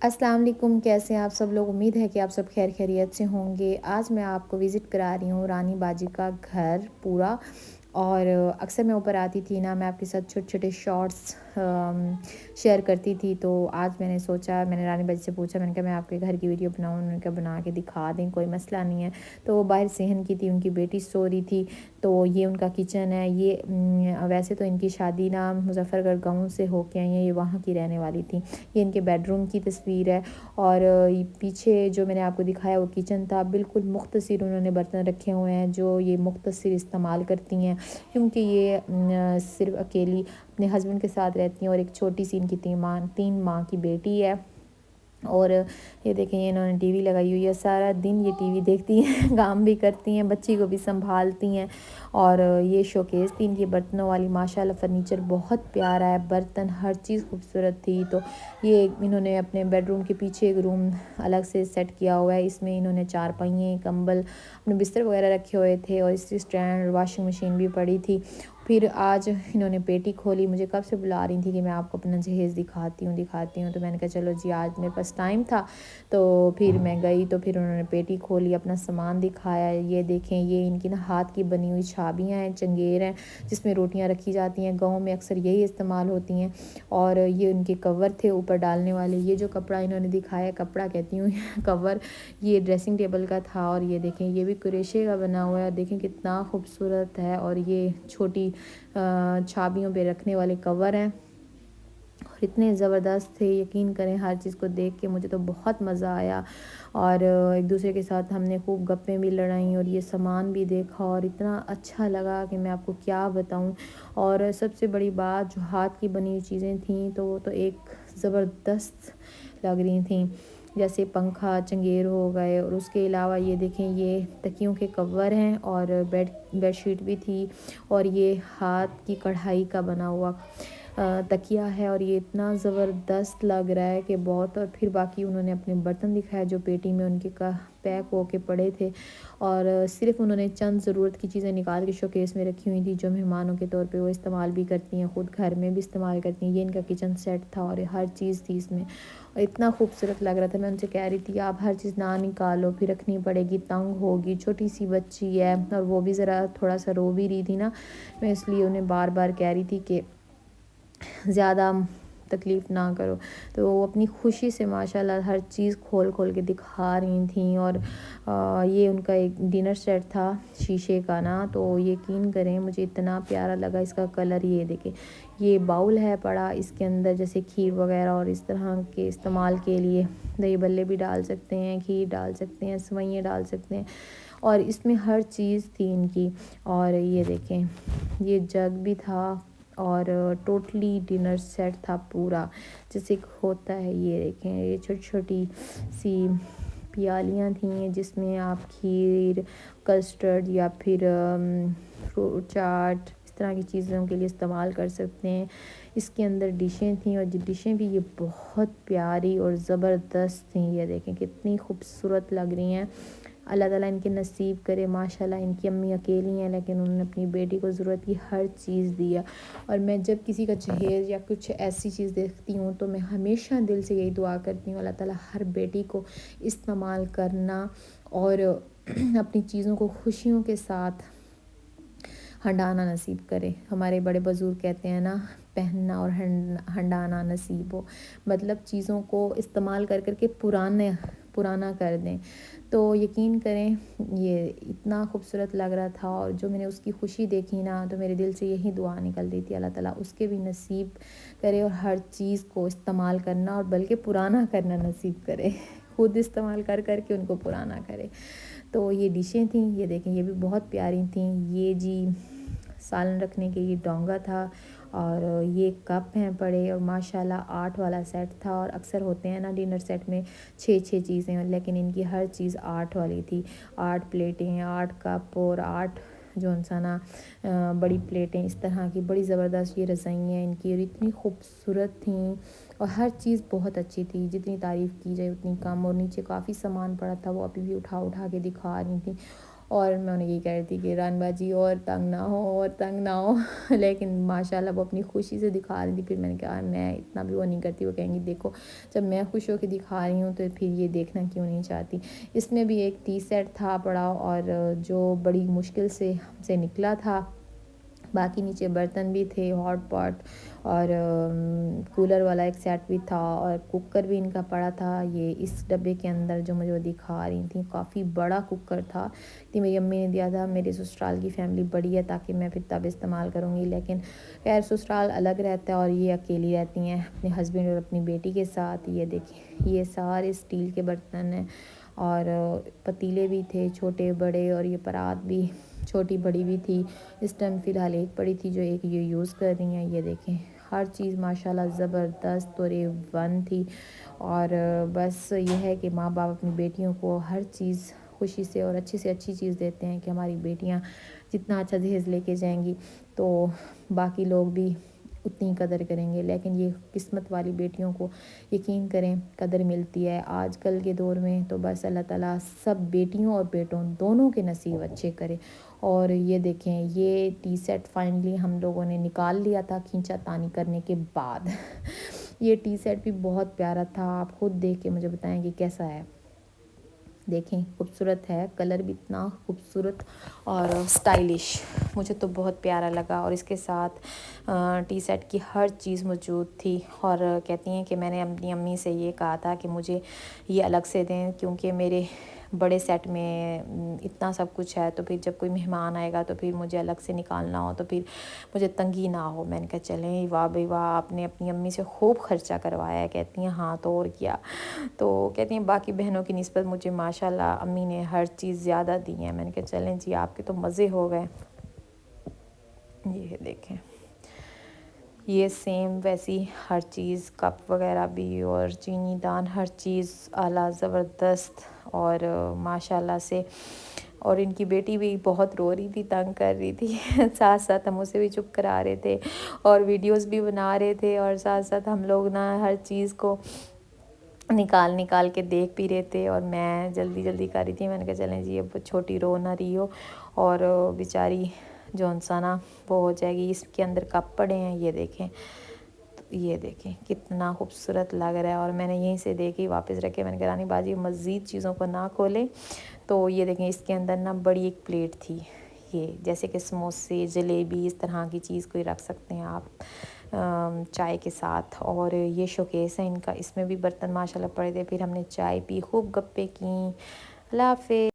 السلام علیکم، کیسے ہیں آپ سب لوگ؟ امید ہے کہ آپ سب خیر خیریت سے ہوں گے۔ آج میں آپ کو وزٹ کرا رہی ہوں رانی باجی کا گھر پورا، اور اکثر میں اوپر آتی تھی نا، میں آپ کے ساتھ چھوٹے چھوٹے شارٹس شیئر کرتی تھی۔ تو آج میں نے سوچا، میں نے رانی باجی سے پوچھا، میں نے کہا میں آپ کے گھر کی ویڈیو بناؤں، انہوں نے کہا بنا کے دکھا دیں، کوئی مسئلہ نہیں ہے۔ تو وہ باہر صحن کی تھی، ان کی بیٹی سو رہی تھی، تو یہ ان کا کچن ہے۔ یہ ویسے تو ان کی شادی نا مظفر گڑھ گاؤں سے ہو کے آئی ہیں، یہ وہاں کی رہنے والی تھی۔ یہ ان کے بیڈ روم کی تصویر ہے، اور پیچھے جو میں نے آپ کو دکھایا وہ کچن تھا۔ بالکل مختصر انہوں نے برتن رکھے ہوئے ہیں جو یہ مختصر استعمال کرتی ہیں، کیونکہ یہ صرف اکیلی اپنے ہسبینڈ کے ساتھ رہتی ہیں، اور ایک چھوٹی سی ان کی 3 ماہ کی بیٹی ہے۔ اور یہ دیکھیں، یہ انہوں نے ٹی وی لگائی ہوئی ہے، سارا دن یہ ٹی وی دیکھتی ہیں، کام بھی کرتی ہیں، بچی کو بھی سنبھالتی ہیں۔ اور یہ شوکیس تھی ان کی برتنوں والی، ماشاءاللہ فرنیچر بہت پیارا ہے، برتن ہر چیز خوبصورت تھی۔ تو یہ انہوں نے اپنے بیڈ روم کے پیچھے ایک روم الگ سے سیٹ کیا ہوا ہے، اس میں انہوں نے چارپائیاں، کمبل، اپنے بستر وغیرہ رکھے ہوئے تھے، اور اس اسٹینڈ واشنگ مشین بھی پڑی تھی۔ پھر آج انہوں نے پیٹی کھولی، مجھے کب سے بلا رہی تھی کہ میں آپ کو اپنا جہیز دکھاتی ہوں، تو میں نے کہا چلو جی، آج میرے پاس ٹائم تھا، تو پھر میں گئی، تو پھر انہوں نے پیٹی کھولی، اپنا سامان دکھایا۔ یہ دیکھیں، یہ ان کی نا ہاتھ کی بنی ہوئی چھابیاں ہیں، چنگیر ہیں، جس میں روٹیاں رکھی جاتی ہیں، گاؤں میں اکثر یہی استعمال ہوتی ہیں۔ اور یہ ان کے کور تھے اوپر ڈالنے والے، یہ جو کپڑا انہوں نے دکھایا، کپڑا کہتی ہوں کور، یہ ڈریسنگ ٹیبل کا تھا۔ اور یہ دیکھیں، یہ بھی کریشے کا بنا ہوا ہے، دیکھیں کتنا خوبصورت ہے، اور یہ چھوٹی چھابیوں پہ رکھنے والے کور ہیں، اور اتنے زبردست تھے، یقین کریں ہر چیز کو دیکھ کے مجھے تو بہت مزہ آیا۔ اور ایک دوسرے کے ساتھ ہم نے خوب گپیں بھی لڑائیں، اور یہ سامان بھی دیکھا، اور اتنا اچھا لگا کہ میں آپ کو کیا بتاؤں۔ اور سب سے بڑی بات، جو ہاتھ کی بنی ہوئی چیزیں تھیں تو وہ تو ایک زبردست لگ رہی تھیں، جیسے پنکھا، چنگیر ہو گئے، اور اس کے علاوہ یہ دیکھیں، یہ تکیوں کے کور ہیں، اور بیڈ شیٹ بھی تھی، اور یہ ہاتھ کی کڑھائی کا بنا ہوا تکیہ ہے، اور یہ اتنا زبردست لگ رہا ہے کہ بہت۔ اور پھر باقی انہوں نے اپنے برتن دکھائے جو پیٹی میں ان کے پیک ہو کے پڑے تھے، اور صرف انہوں نے چند ضرورت کی چیزیں نکال کے شوکیس میں رکھی ہوئی تھی، جو مہمانوں کے طور پہ وہ استعمال بھی کرتی ہیں، خود گھر میں بھی استعمال کرتی ہیں۔ یہ ان کا کچن سیٹ تھا، اور ہر چیز تھی اس میں، اور اتنا خوبصورت لگ رہا تھا۔ میں ان سے کہہ رہی تھی آپ ہر چیز نہ نکالو، پھر رکھنی پڑے گی، تنگ ہوگی، چھوٹی سی بچی ہے، اور وہ بھی ذرا تھوڑا سا رو بھی رہی تھی نا، میں اس لیے انہیں بار بار کہہ رہی تھی کہ زیادہ تکلیف نہ کرو۔ تو وہ اپنی خوشی سے ماشاءاللہ ہر چیز کھول کھول کے دکھا رہی تھیں۔ اور یہ ان کا ایک ڈنر سیٹ تھا شیشے کا نا، تو یقین کریں مجھے اتنا پیارا لگا اس کا کلر۔ یہ دیکھیں، یہ باؤل ہے پڑا، اس کے اندر جیسے کھیر وغیرہ اور اس طرح کے استعمال کے لیے دہی بھلے بھی ڈال سکتے ہیں، کھیر ڈال سکتے ہیں، سوئیاں ڈال سکتے ہیں، اور اس میں ہر چیز تھی ان کی۔ اور یہ دیکھیں، یہ جگ بھی تھا، اور ٹوٹلی ڈنر سیٹ تھا پورا جیسے ہوتا ہے۔ یہ دیکھیں، یہ چھوٹی چھوٹی سی پیالیاں تھیں، جس میں آپ کھیر، کسٹرڈ، یا پھر فروٹ چاٹ، اس طرح کی چیزوں کے لیے استعمال کر سکتے ہیں۔ اس کے اندر ڈشیں تھیں، اور ڈشیں بھی یہ بہت پیاری اور زبردست تھیں۔ یہ دیکھیں کتنی خوبصورت لگ رہی ہیں۔ اللہ تعالیٰ ان کے نصیب کرے، ماشاءاللہ ان کی امی اکیلی ہیں، لیکن انہوں نے اپنی بیٹی کو ضرورت کی ہر چیز دیا۔ اور میں جب کسی کا جہیز یا کچھ ایسی چیز دیکھتی ہوں تو میں ہمیشہ دل سے یہی دعا کرتی ہوں، اللہ تعالیٰ ہر بیٹی کو استعمال کرنا، اور اپنی چیزوں کو خوشیوں کے ساتھ ہنڈانا نصیب کرے۔ ہمارے بڑے بزرگ کہتے ہیں نا، پہننا اور ہنڈانا نصیب ہو، مطلب چیزوں کو استعمال کر کر کے پرانا کر دیں۔ تو یقین کریں، یہ اتنا خوبصورت لگ رہا تھا، اور جو میں نے اس کی خوشی دیکھی نا، تو میرے دل سے یہی دعا نکل رہی تھی، اللہ تعالیٰ اس کے بھی نصیب کرے، اور ہر چیز کو استعمال کرنا، اور بلکہ پرانا کرنا نصیب کرے، خود استعمال کر کر کے ان کو پرانا کرے۔ تو یہ ڈشیں تھیں، یہ دیکھیں، یہ بھی بہت پیاری تھیں۔ یہ جی سالن رکھنے کے یہ ڈونگا تھا، اور یہ کپ ہیں پڑے، اور ماشاءاللہ 8 والا سیٹ تھا، اور اکثر ہوتے ہیں نا ڈنر سیٹ میں 6 چیزیں، لیکن ان کی ہر چیز 8 والی تھی۔ 8 پلیٹیں، 8 کپ، اور 8 جو انسانہ بڑی پلیٹیں، اس طرح کی بڑی زبردست یہ رضائیاں ان کی، اور اتنی خوبصورت تھیں، اور ہر چیز بہت اچھی تھی، جتنی تعریف کی جائے اتنی کم۔ اور نیچے کافی سامان پڑا تھا، وہ ابھی بھی اٹھا کے دکھا رہی تھیں، اور میں انہیں یہی کہہ رہی تھی کہ رانی باجی اور تنگ نہ ہو اور تنگ نہ ہو لیکن ماشاءاللہ وہ اپنی خوشی سے دکھا رہی تھی. پھر میں نے کہا میں اتنا بھی وہ نہیں کرتی. وہ کہیں گی دیکھو جب میں خوش ہو کے دکھا رہی ہوں تو پھر یہ دیکھنا کیوں نہیں چاہتی. اس میں بھی ایک ٹی سیٹ تھا پڑا اور جو بڑی مشکل سے ہم سے نکلا تھا. باقی نیچے برتن بھی تھے، ہاٹ پاٹ اور کولر والا ایک سیٹ بھی تھا اور کوکر بھی ان کا پڑا تھا. یہ اس ڈبے کے اندر جو مجھے وہ دکھا رہی تھیں کافی بڑا کوکر تھا. میری امی نے دیا تھا. میری سسرال کی فیملی بڑی ہے تاکہ میں پھر تب استعمال کروں گی، لیکن خیر سسرال الگ رہتا ہے اور یہ اکیلی رہتی ہیں اپنے ہسبینڈ اور اپنی بیٹی کے ساتھ. یہ دیکھیں یہ سارے اسٹیل کے برتن ہیں اور پتیلے بھی تھے چھوٹے بڑے، اور یہ پرات بھی چھوٹی بڑی بھی تھی. اس ٹائم فی الحال ایک پڑی تھی جو ایک یہ یوز کر رہی ہیں. یہ دیکھیں ہر چیز ماشاءاللہ زبردست اور A1 تھی. اور بس یہ ہے کہ ماں باپ اپنی بیٹیوں کو ہر چیز خوشی سے اور اچھی سے اچھی چیز دیتے ہیں کہ ہماری بیٹیاں جتنا اچھا جہیز لے کے جائیں گی تو باقی لوگ بھی اتنی قدر کریں گے. لیکن یہ قسمت والی بیٹیوں کو یقین کریں قدر ملتی ہے آج کل کے دور میں. تو بس اللہ تعالیٰ سب بیٹیوں اور بیٹوں دونوں کے نصیب اچھے کرے. اور یہ دیکھیں یہ ٹی سیٹ فائنلی ہم لوگوں نے نکال لیا تھا کھینچا تانی کرنے کے بعد. یہ ٹی سیٹ بھی بہت پیارا تھا. آپ خود دیکھ کے مجھے بتائیں کہ کیسا ہے. دیکھیں خوبصورت ہے، کلر بھی اتنا خوبصورت اور سٹائلش، مجھے تو بہت پیارا لگا. اور اس کے ساتھ ٹی سیٹ کی ہر چیز موجود تھی. اور کہتی ہیں کہ میں نے اپنی امی سے یہ کہا تھا کہ مجھے یہ الگ سے دیں کیونکہ میرے بڑے سیٹ میں اتنا سب کچھ ہے تو پھر جب کوئی مہمان آئے گا تو پھر مجھے الگ سے نکالنا ہو تو پھر مجھے تنگی نہ ہو. میں نے کہا چلیں واہ بھائی واہ آپ نے اپنی امی سے خوب خرچہ کروایا ہے. کہتی ہیں ہاں تو اور کیا. تو کہتی ہیں باقی بہنوں کی نسبت مجھے ماشاءاللہ امی نے ہر چیز زیادہ دی ہیں. میں نے کہا چلیں جی آپ کے تو مزے ہو گئے. یہ دیکھیں یہ سیم ویسی ہر چیز کپ وغیرہ بھی اور چینی دان ہر چیز اعلیٰ زبردست اور ماشاءاللہ سے. اور ان کی بیٹی بھی بہت رو رہی تھی تنگ کر رہی تھی. ساتھ ساتھ ہم اسے بھی چپ کرا رہے تھے اور ویڈیوز بھی بنا رہے تھے اور ساتھ ساتھ ہم لوگ نا ہر چیز کو نکال کے دیکھ بھی رہے تھے. اور میں جلدی جلدی کر رہی تھی. میں نے کہا چلیں جی اب چھوٹی رو نہ رہی ہو اور بیچاری جونسانا وہ ہو جائے گی. اس کے اندر کپ پڑے ہیں یہ دیکھیں. یہ دیکھیں کتنا خوبصورت لگ رہا ہے. اور میں نے یہیں سے دیکھی واپس رکھے. میں نے کہا رانی باجی مزید چیزوں کو نہ کھولیں. تو یہ دیکھیں اس کے اندر نا بڑی ایک پلیٹ تھی یہ جیسے کہ سموسے جلیبی اس طرح کی چیز کوئی رکھ سکتے ہیں آپ چائے کے ساتھ. اور یہ شوکیس ہے ان کا، اس میں بھی برتن ماشاءاللہ پڑے تھے. پھر ہم نے چائے پی خوب گپے کیں. اللہ حافظ.